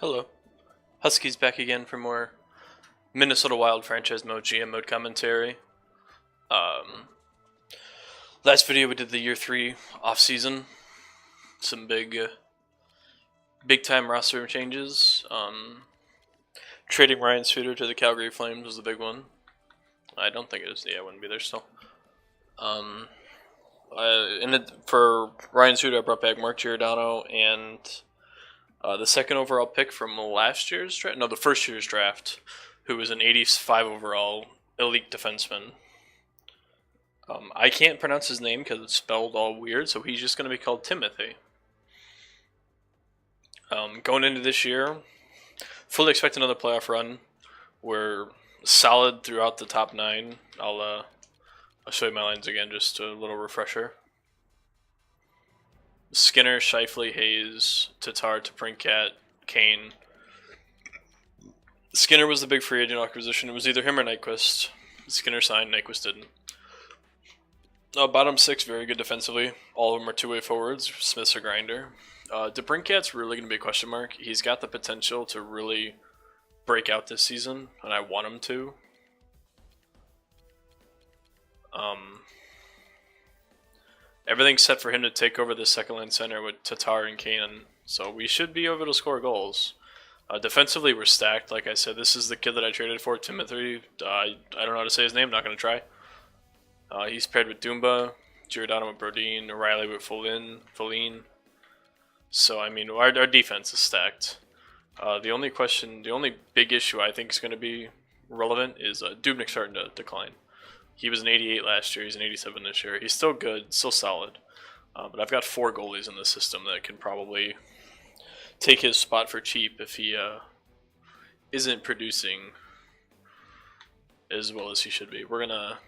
Hello. Huskies back again for more Minnesota Wild franchise mode GM mode commentary. Um, Last video we did the year 3 off season. Some big time roster changes. Trading Ryan Suter to the Calgary Flames was the big one. I don't think it is. Yeah, it wouldn't be there still. For Ryan Suter, I brought back Mark Giordano and the second overall pick from last year's draft. No, the first year's draft, who was an 85 overall elite defenseman. I can't pronounce his name because it's spelled all weird, so he's just going to be called Timothy. Going into this year, fully expect another playoff run. We're solid throughout the top 9. I'll show you my lines again, just a little refresher. Skinner, Scheifele, Hayes, Tatar, Toprinkat, Kane. Skinner was the big free agent acquisition. It was either him or Nyquist. Skinner signed, Nyquist didn't. Bottom 6, very good defensively. All of them are two-way forwards. Smith's a grinder. Debrinkat's really going to be a question mark. He's got the potential to really break out this season, and I want him to. Everything's set for him to take over the second line center with Tatar and Kane, so we should be able to score goals. Defensively, we're stacked. Like I said, this is the kid that I traded for, Timothy. I don't know how to say his name, not going to try. He's paired with Dumba, Giordano with Brodin, O'Reilly with Folign. So, I mean, our defense is stacked. The only big issue I think is going to be relevant is Dubnyk starting to decline. He was an 88 last year, he's an 87 this year. He's still good, still solid. But I've got 4 goalies in the system that can probably take his spot for cheap if he isn't producing as well as he should be. We're going to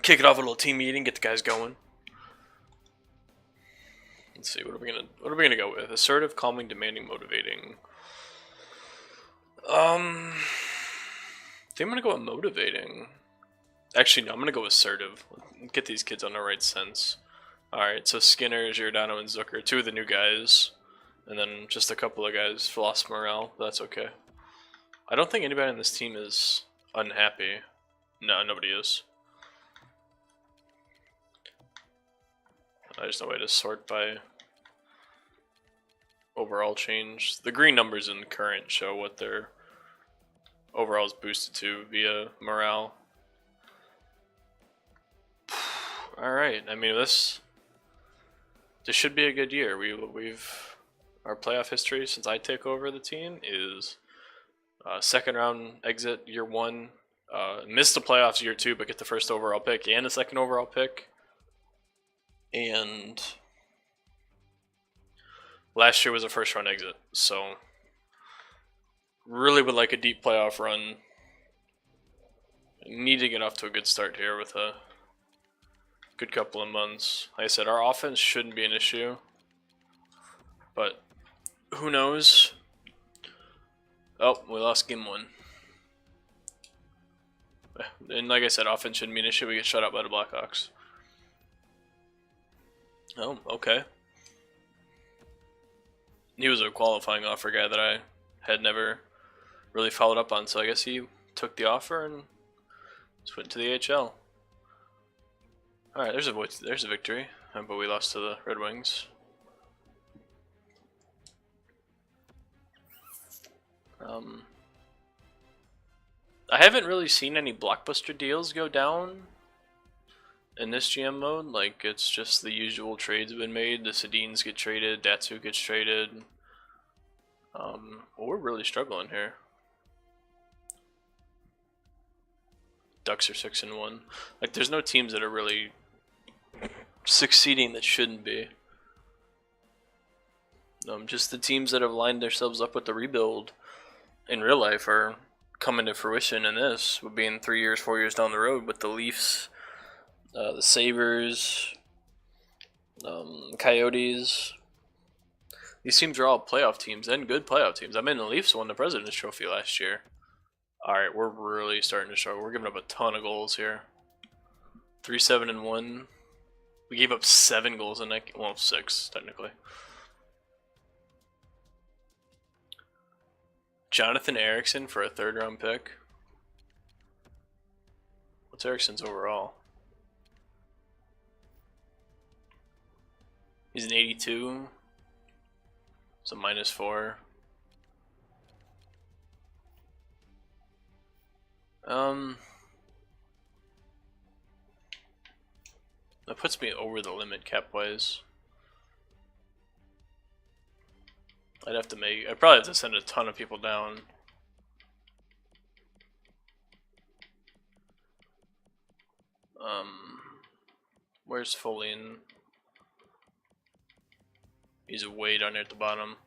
kick it off with a little team meeting, get the guys going. Let's see, what are we gonna go with? Assertive, calming, demanding, motivating. I think I'm gonna go with motivating. Actually, no, I'm gonna go assertive. Get these kids on the right sense. Alright, so Skinner, Giordano, and Zucker, 2 of the new guys. And then just a couple of guys for lost morale. That's okay. I don't think anybody on this team is unhappy. No, nobody is. There's no way to sort by overall change. The green numbers in current show what their overall is boosted to via morale. Alright, I mean this should be a good year. Our playoff history since I take over the team is second round exit year 1, missed the playoffs year 2 but get the first overall pick and the second overall pick. And last year was a first round exit, so really would like a deep playoff run. Need to get off to a good start here with a good couple of months. Like I said, our offense shouldn't be an issue, but who knows? Oh, we lost game 1. And like I said, offense shouldn't be an issue. We get shut out by the Blackhawks. Oh, okay. He was a qualifying offer guy that I had never really followed up on, so I guess he took the offer and just went to the AHL. Alright, there's a victory, but we lost to the Red Wings. I haven't really seen any blockbuster deals go down in this GM mode. Like, it's just the usual trades have been made. The Sedins get traded, Datsu gets traded. We're really struggling here. Ducks are 6-1. Like, there's no teams that are really succeeding that shouldn't be. Just the teams that have lined themselves up with the rebuild in real life are coming to fruition in this, with being 3 years, 4 years down the road with the Leafs, the Sabres, Coyotes. These teams are all playoff teams and good playoff teams. I mean, the Leafs won the President's Trophy last year. Alright, we're really starting to struggle. We're giving up a ton of goals here. 3-7-1. We gave up 7 goals in that game. Well, 6, technically. Jonathan Erickson for a 3rd round pick. What's Erickson's overall? He's an 82. It's a -4. That puts me over the limit cap-wise. I'd probably have to send a ton of people down. Where's Folian? He's way down there at the bottom.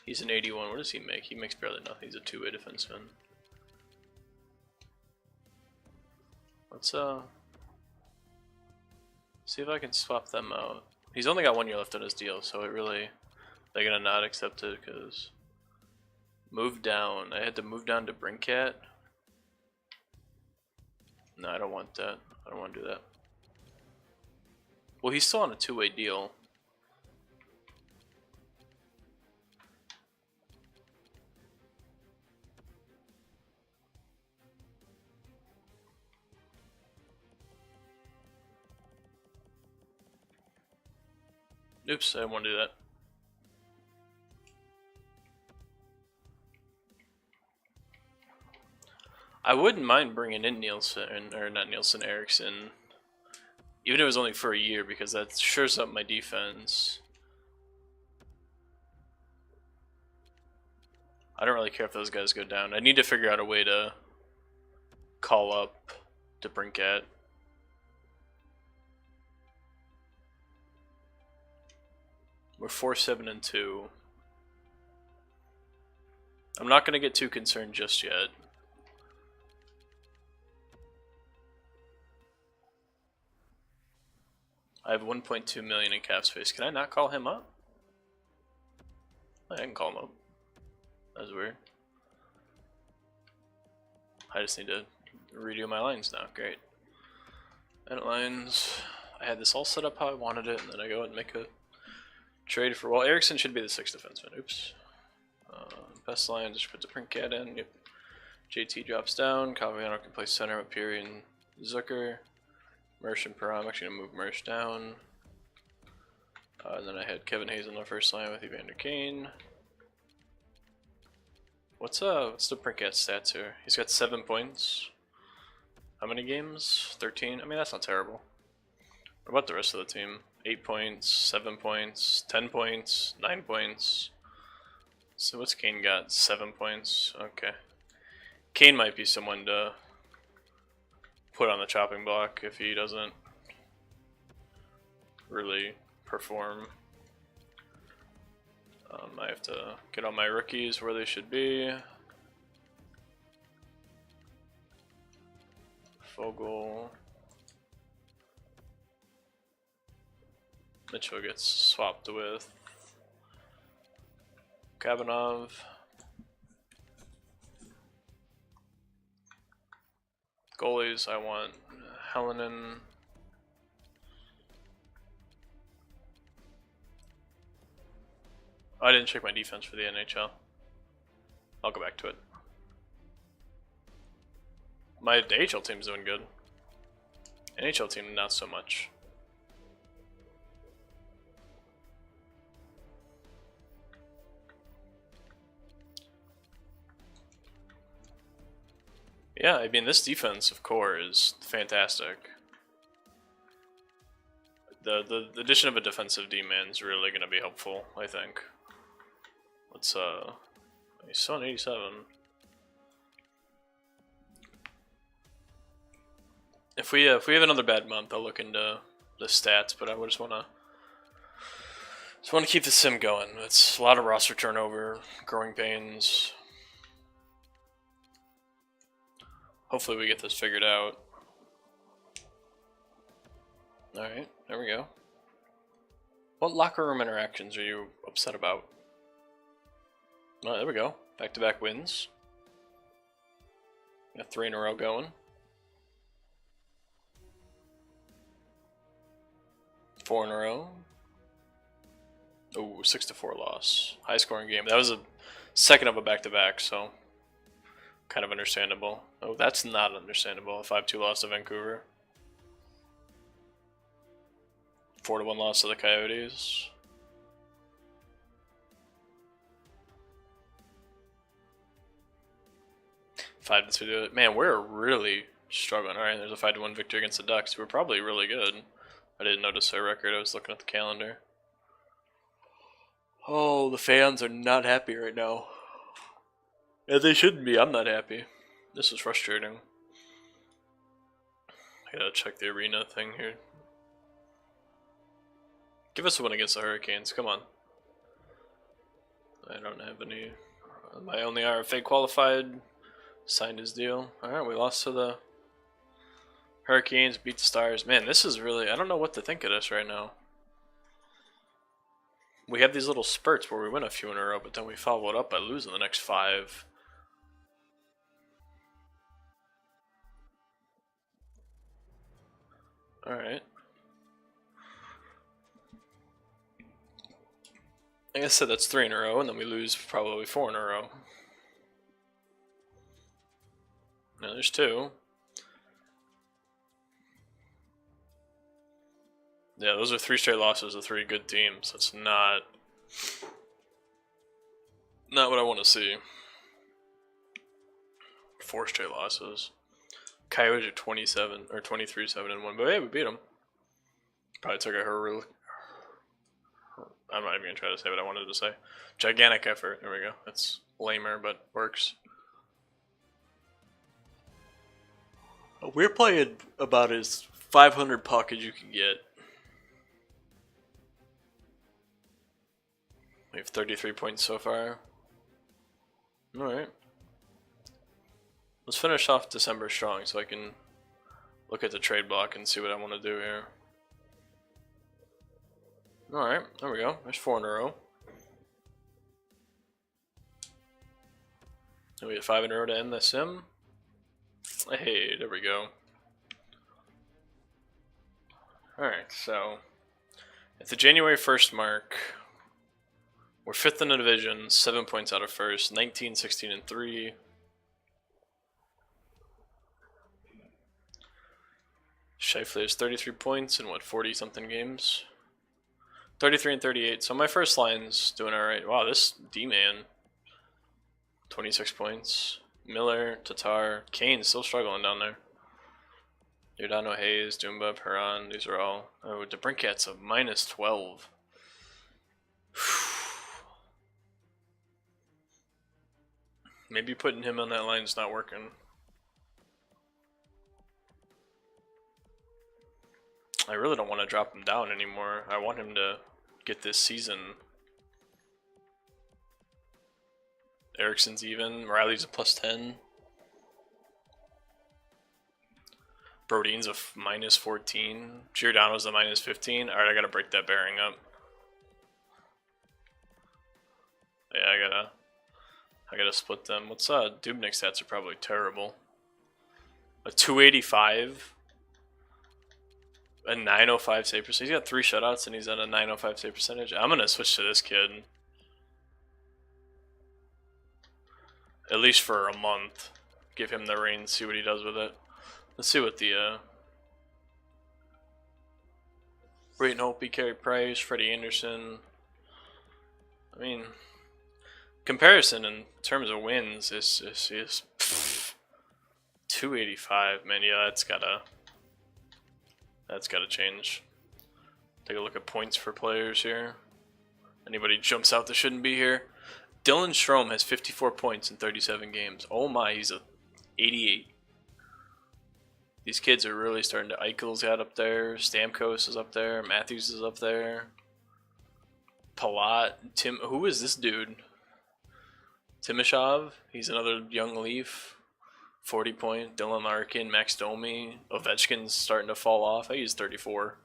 He's an 81. What does he make? He makes barely nothing. He's a 2-way defenseman. Let's see if I can swap them out. He's only got 1 year left on his deal, so they're gonna not accept it because move down. I had to move down to Brinkat. No, I don't want that. I don't want to do that. Well, he's still on a 2-way deal. Oops, I didn't want to do that. I wouldn't mind bringing in Nielsen, or not Nielsen, Erickson, even if it was only for a year, because that shores up my defense. I don't really care if those guys go down. I need to figure out a way to call up to Brinkat. We're 4-7-2. I'm not going to get too concerned just yet. I have 1.2 million in cap space. Can I not call him up? I can call him up. That's weird. I just need to redo my lines now. Great. Edit lines. I had this all set up how I wanted it, and then I go and make a trade for. Well, Erickson should be the 6th defenseman. Oops. Best line. Just put the Brinkat in. Yep. JT drops down. Caviano can play center with Peary and Zucker. Mersh and Perron. I'm actually gonna move Mersh down. And then I had Kevin Hayes on the first line with Evander Kane. What's the Brinkat stats here? He's got 7 points. How many games? 13? I mean, that's not terrible. What about the rest of the team? 8 points, 7 points, 10 points, 9 points. So what's Kane got? 7 points. Okay. Kane might be someone to put on the chopping block if he doesn't really perform. I have to get all my rookies where they should be. Fogel. Mitchell gets swapped with Kabanov. Goalies, I want Helenen. I didn't check my defense for the NHL. I'll go back to it. My AHL team's doing good. NHL team, not so much. Yeah, I mean, this defensive core is fantastic. The addition of a defensive D-man is really going to be helpful, I think. Let's he's still an 87. If we have another bad month, I'll look into the stats, but I just want to keep the sim going. It's a lot of roster turnover, growing pains. Hopefully we get this figured out. Alright, there we go. What locker room interactions are you upset about? Oh, there we go. Back-to-back wins. Got 3 in a row going. 4 in a row. Oh, 6-4 loss. High scoring game. That was a Second of a back-to-back, so kind of understandable. Oh, that's not understandable. A 5-2 loss to Vancouver. 4-1 loss to the Coyotes. Five to 2. Man, we're really struggling. All right, there's a 5-1 victory against the Ducks. We're probably really good. I didn't notice their record. I was looking at the calendar. Oh, the fans are not happy right now. Yeah, they shouldn't be. I'm not happy. This is frustrating. I gotta check the arena thing here. Give us a win against the Hurricanes. Come on. I don't have any. My only RFA qualified signed his deal. Alright, we lost to the Hurricanes, beat the Stars. Man, this is really. I don't know what to think of this right now. We have these little spurts where we win a few in a row, but then we follow it up by losing the next 5. Alright. Like I said, that's 3 in a row, and then we lose probably 4 in a row. No, there's 2. Yeah, those are 3 straight losses to 3 good teams. That's not what I want to see. 4 straight losses. Coyotes are 27 or 23-7-1, but hey, we beat them. Probably took a heroic. I'm not even gonna try to say what I wanted to say. Gigantic effort. There we go. That's lamer, but works. We're playing about as 500 puck as you can get. We have 33 points so far. Alright. Let's finish off December strong so I can look at the trade block and see what I want to do here. Alright, there we go. There's 4 in a row. And we have 5 in a row to end the sim. Hey, there we go. Alright, so at the January 1st mark, we're 5th in the division, 7 points out of first, 19, 16, and 3. Scheifele has 33 points in what, 40 something games? 33 and 38. So my first line's doing alright. Wow, this D-man. 26 points. Miller, Tatar, Kane still struggling down there. Giordano, Hayes, Doombub, Huron, these are all. Oh, DeBrincat's a minus 12. Maybe putting him on that line's not working. I really don't want to drop him down anymore. I want him to get this season. Ericsson's even. Riley's a plus 10. Brodeen's a minus 14. Giordano's a minus 15. Alright, I gotta break that bearing up. Yeah, I gotta split them. What's Dubnik's stats are probably terrible. A 285. A 905 save percentage. He's got 3 shutouts and he's at a 905 save percentage. I'm gonna switch to this kid. At least for a month. Give him the reins, see what he does with it. Let's see what the Brayton Holtby, Carey Price, Freddie Anderson. I mean, comparison in terms of wins is 285. Man, yeah, that's gotta change. Take a look at points for players here. Anybody jumps out that shouldn't be here? Dylan Strome has 54 points in 37 games. Oh my, he's a 88. These kids are really starting to. Eichel's got up there. Stamkos is up there. Matthews is up there. Palat. Tim. Who is this dude? Timashov. He's another young Leaf. 40 point. Dylan Larkin. Max Domi. Ovechkin's starting to fall off. He's 34.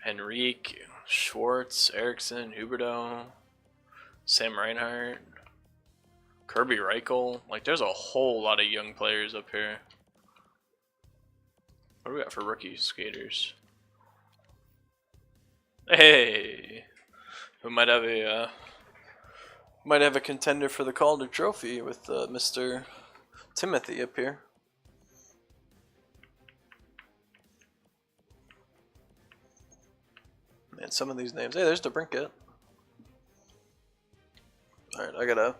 Henrique. Schwartz. Eriksson. Huberdeau. Sam Reinhart. Kirby Reichel. Like, there's a whole lot of young players up here. What do we got for rookie skaters? Hey! We might have a Might have a contender for the Calder Trophy with Mr. Timothy up here. Man, some of these names. Hey, there's the Brinket. Alright, I gotta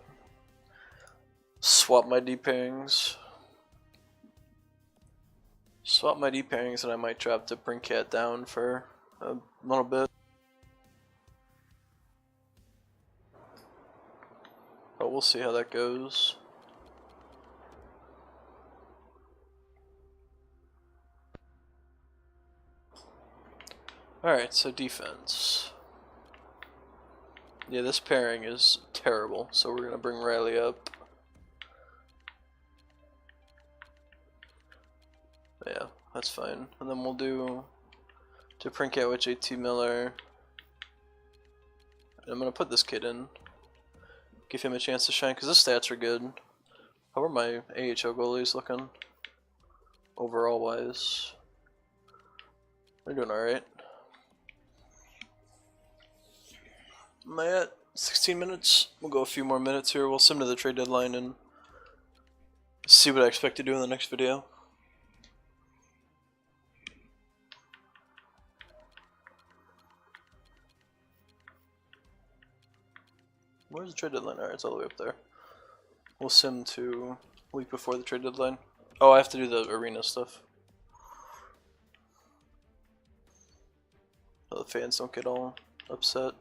swap my D pairings. Swap my D pairings and I might drop the Brinket down for a little bit. But we'll see how that goes. Alright, so defense. Yeah, this pairing is terrible, so we're gonna bring Riley up. Yeah, that's fine. And then we'll do Prinkat with JT Miller. And I'm gonna put this kid in. Give him a chance to shine, because his stats are good. How are my AHL goalies looking? Overall wise. They're doing alright. Am I at 16 minutes? We'll go a few more minutes here. We'll sim to the trade deadline and see what I expect to do in the next video. Where's the trade deadline? Alright, it's all the way up there. We'll sim to a week before the trade deadline. Oh, I have to do the arena stuff. So the fans don't get all upset.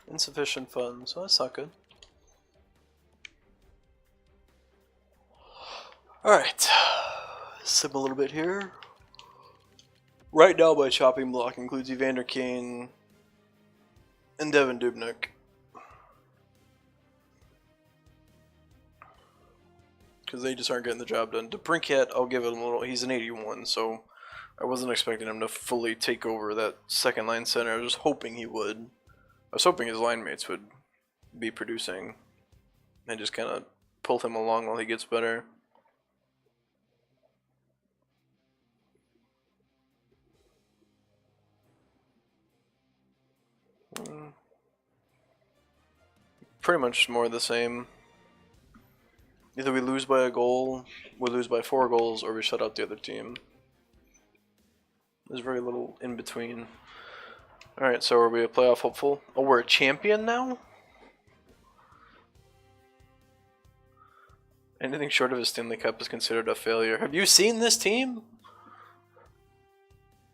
Insufficient funds. Well, that's not good. Alright. Sim a little bit here. Right now my chopping block includes Evander Kane and Devin Dubnyk. Because they just aren't getting the job done. DeBrincat, I'll give it a little. He's an 81, so I wasn't expecting him to fully take over that second line center. I was just hoping he would. I was hoping his line mates would be producing and just kind of pull him along while he gets better. Pretty much more of the same. Either we lose by a goal, we lose by 4 goals, or we shut out the other team. There's very little in between. Alright, so are we a playoff hopeful? Oh, we're a champion now? Anything short of a Stanley Cup is considered a failure. Have you seen this team?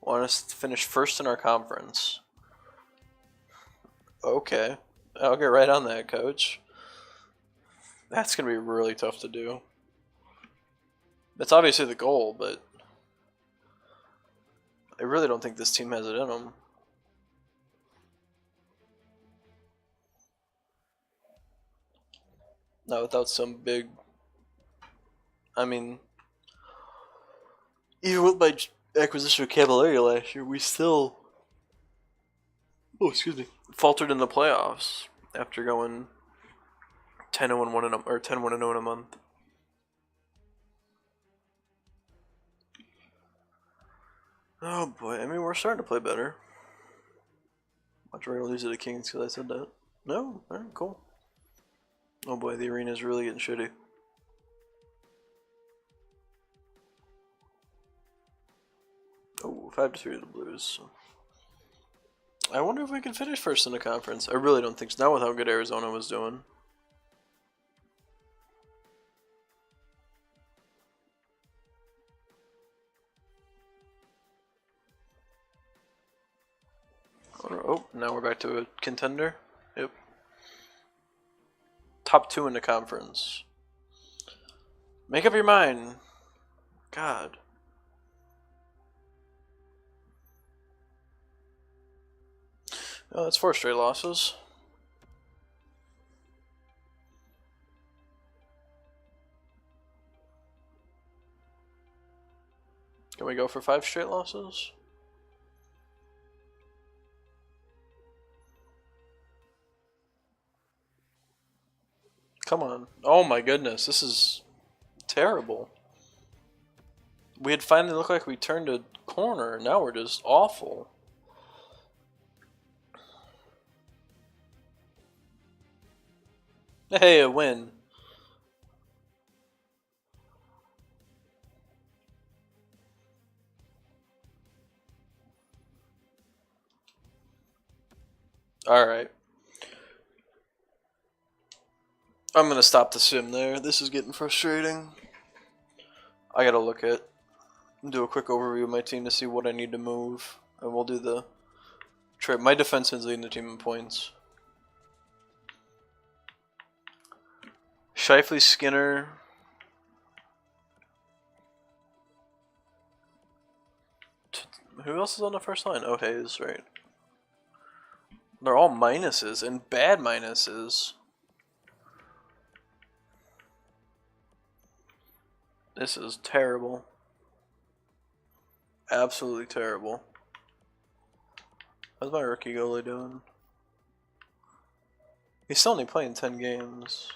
Want us to finish first in our conference. Okay. I'll get right on that, coach. That's going to be really tough to do. That's obviously the goal, but I really don't think this team has it in them. Not without some big... I mean, even with my acquisition of Cavalieri last year, we still... Oh, excuse me. Faltered in the playoffs after going 10-1 in a, or 10-1-0 in a month. Oh boy, I mean we're starting to play better. Watch we're gonna lose to the Kings because I said that. No, alright, cool. Oh boy, the arena's really getting shitty. Oh, 5-3 to the Blues. I wonder if we can finish first in the conference. I really don't think so. Not with how good Arizona was doing. Oh, now we're back to a contender. Yep. Top 2 in the conference. Make up your mind. God. Oh, that's 4 straight losses. Can we go for 5 straight losses? Come on. Oh my goodness, this is terrible. We had finally looked like we turned a corner. Now we're just awful. Hey, a win. Alright. I'm gonna stop the sim there. This is getting frustrating. I gotta do a quick overview of my team to see what I need to move. And we'll do the trade. My defense is leading the team in points. Shifley, Skinner. Who else is on the first line? Oh, Hayes, right. They're all minuses and bad minuses. This is terrible. Absolutely terrible. How's my rookie goalie doing? He's still only playing 10 games.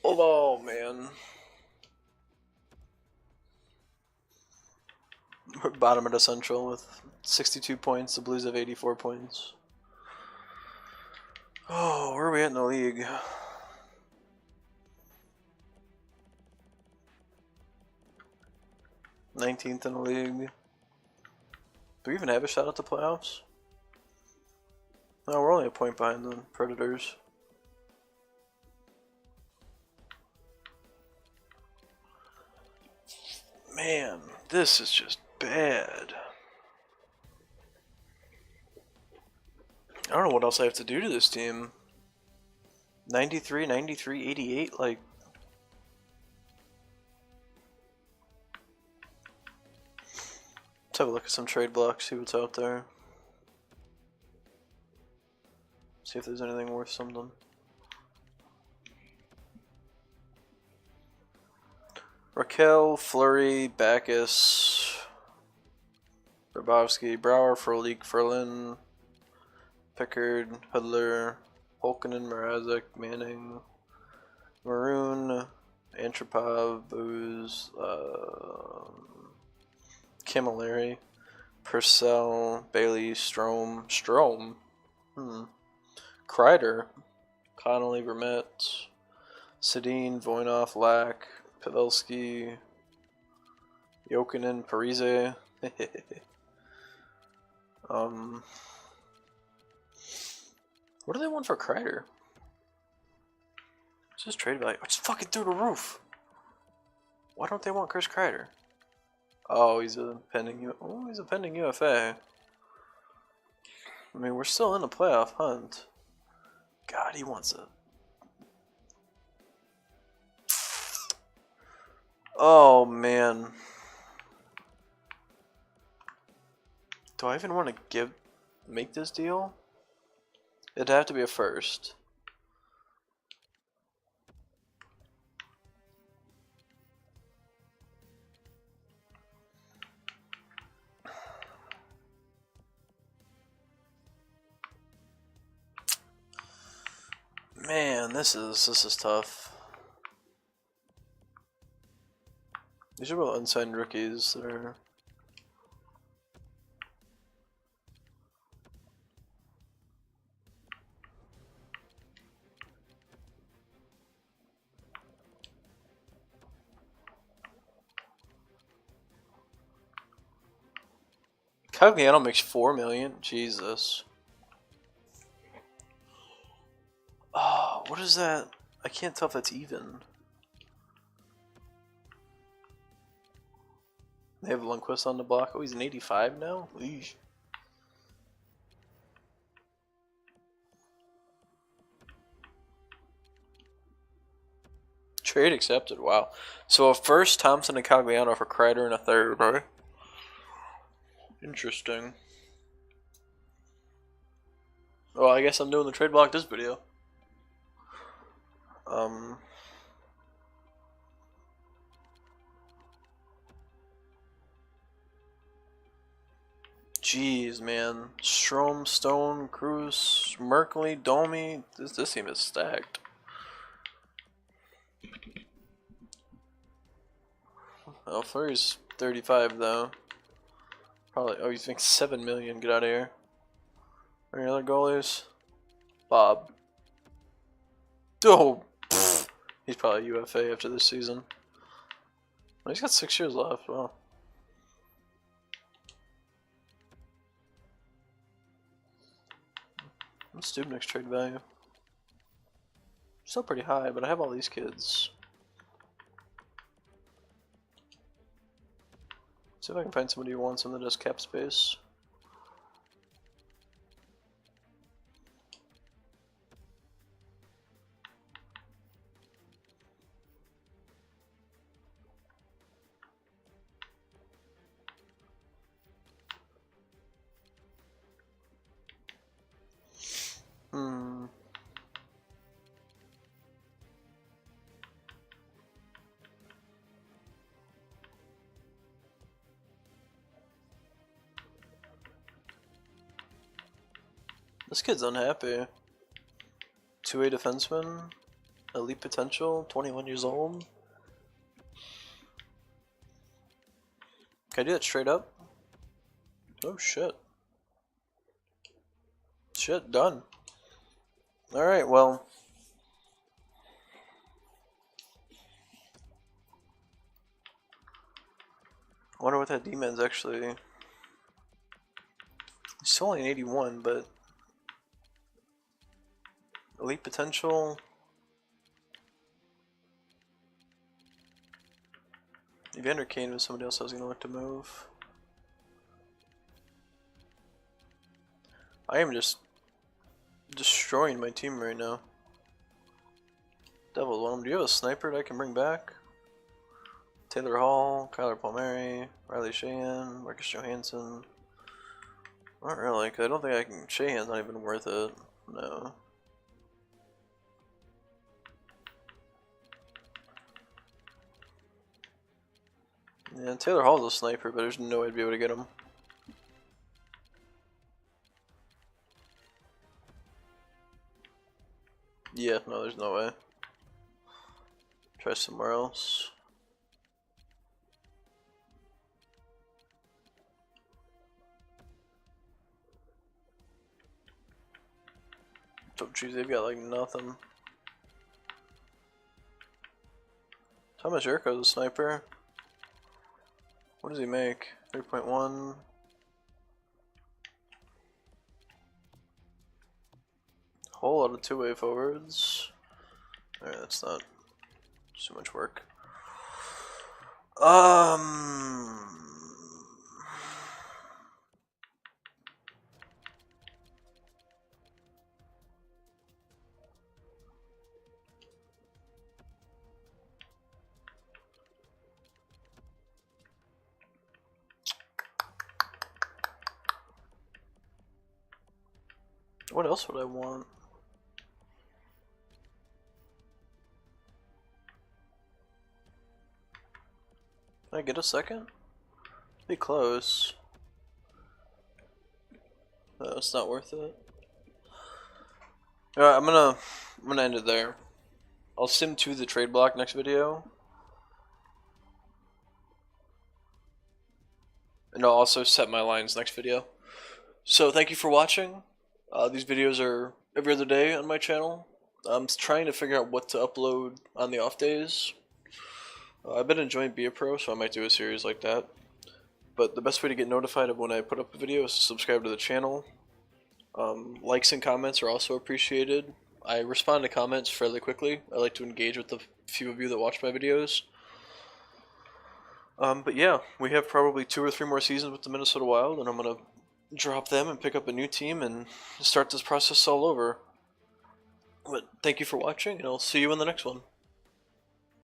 Oh man. We're bottom of the Central with 62 points. The Blues have 84 points. Oh, where are we at in the league? 19th in the league. Do we even have a shot at the playoffs? No, we're only a point behind the Predators. Man, this is just bad. I don't know what else I have to do to this team. 93, 93, 88, like... Let's have a look at some trade blocks, see what's out there. See if there's anything worth something. Raquel, Fleury, Backus, Grabowski, Brower, Frolik, Ferlin, Pickard, Hudler, Holkonen, Mrazek, Manning, Maroon, Antropov, Booze, Camilleri, Purcell, Bailey, Strom, Kreider, Connolly, Vermette, Sedin, Voinov, Lack, Pavelski, Jokinen, Parise. What do they want for Kreider? What's his trade value? It's fucking through the roof. Why don't they want Chris Kreider? Oh, he's a pending UFA. I mean, we're still in a playoff hunt. God, he wants it. Oh man. Do I even want to make this deal? It'd have to be a first. Man, this is tough. These are all unsigned rookies that are... Cagliano makes $4 million. Jesus. Oh, what is that? I can't tell if that's even. They have Lundqvist on the block. Oh, he's an 85 now? Eesh. Trade accepted. Wow. So a first, Thompson and Cagliano for Kreider, and a third, right? Interesting. Well, I guess I'm doing the trade block this video. Jeez, man. Strom, Stone, Cruz, Merkley, Domi. This team is stacked. Oh, Fleury's 35 though. Probably. Oh, you think 7 million? Get out of here. Any other goalies? Bob. Oh, pfft. He's probably UFA after this season. Oh, he's got 6 years left. Wow. What's Dubnik's trade value? Still pretty high, but I have all these kids. See if I can find somebody who wants them that does cap space. This kid's unhappy. 2A defenseman, elite potential, 21 years old. Can I do that straight up? Oh shit. Shit, done. Alright, well. I wonder what that D-man's actually. He's only an 81, but elite potential. Evander Kane was somebody else I was gonna look to move. I am just destroying my team right now. Devil one. Do you have a sniper that I can bring back? Taylor Hall, Kyler Palmieri, Riley Sheehan, Marcus Johansson. Not really, because I don't think I can. Sheehan's not even worth it. No. Yeah, Taylor Hall's a sniper, but there's no way I'd be able to get him. Yeah, no, there's no way. Try somewhere else. Oh jeez, they've got like nothing. Thomas Jericho's a sniper. What does he make? 3.1. Whole lot of two-way forwards. Alright, that's not too much work. What else would I want? Can I get a second? Be close. No, it's not worth it. Alright, I'm gonna end it there. I'll sim to the trade block next video. And I'll also set my lines next video. So thank you for watching. These videos are every other day on my channel. I'm trying to figure out what to upload on the off days. I've been enjoying Be a Pro, so I might do a series like that. But the best way to get notified of when I put up a video is to subscribe to the channel. Likes and comments are also appreciated. I respond to comments fairly quickly. I like to engage with the few of you that watch my videos. But yeah, we have probably 2 or 3 more seasons with the Minnesota Wild, and I'm going to drop them and pick up a new team and start this process all over. But thank you for watching, and I'll see you in the next one.